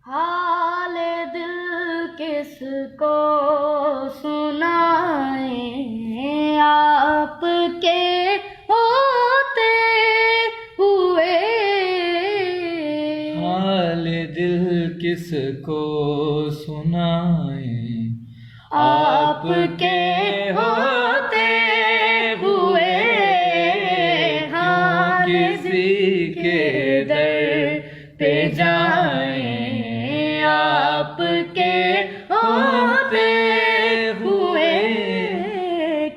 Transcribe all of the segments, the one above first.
حال دل کس کو سنائیں آپ کے ہوتے ہوئے، حال دل کس کو سنائیں آپ کے ہوتے ہوئے، ہاں کسی کے در پہ جائیں آپ کے ہوتے ہوئے،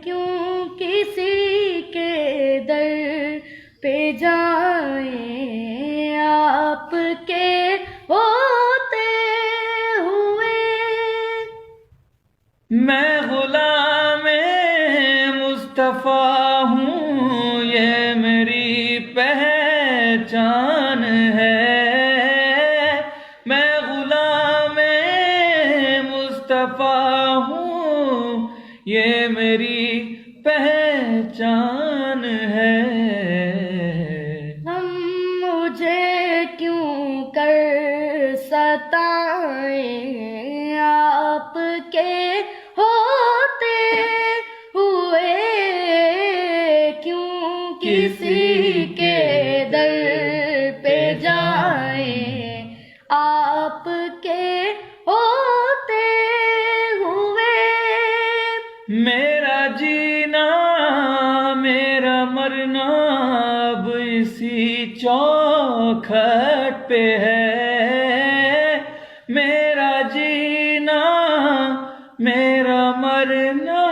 کیوں کسی کے در پہ جائیں آپ کے ہوتے ہوئے۔ میں غلام مصطفیٰ ہوں، یہ میری پہچان ہے، میں غلام مصطفیٰ ہوں، یہ میری پہچان ہے۔ ہم مجھے کیوں کر ستائیں آپ کے ہوتے ہوئے، کیوں کسی کے در پہ جائیں آپ کے ہوتے ہوئے۔ میرا جینا میرا مرنا اب اسی چوکھٹ پہ ہے، میرا جینا میرا مرنا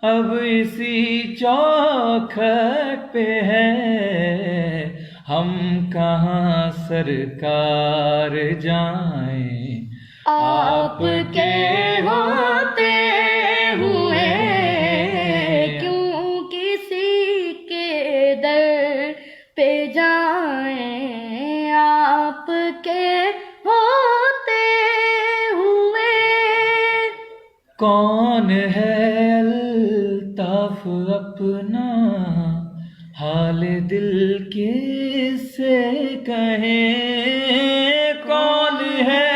اب اسی چوکھٹ پہ ہے، ہم کہاں سرکار جائیں آپ کے ہوتے ہوئے، کیوں کسی کے در پہ جائیں آپ کے ہوتے ہوئے۔ کون ہے الطاف اپنا حال دل کس سے کہیں، کون ہے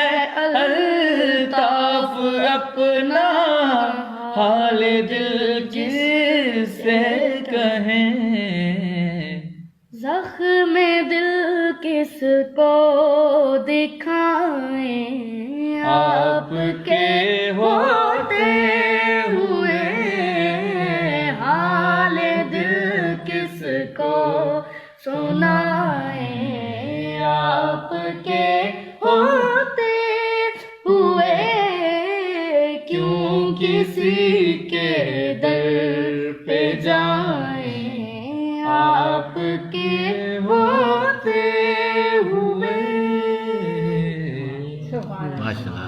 الطاف اپنا حال دل کس سے کہیں، زخم دل کس کو دکھائیں آپ کے ہوتے ہوئے، حال دل کس کو سنائیں آپ کے ہوتے ہوئے، کیوں کسی کے در پہ جائیں آپ کے ہوتے ہوئے۔ ماشاء اللہ۔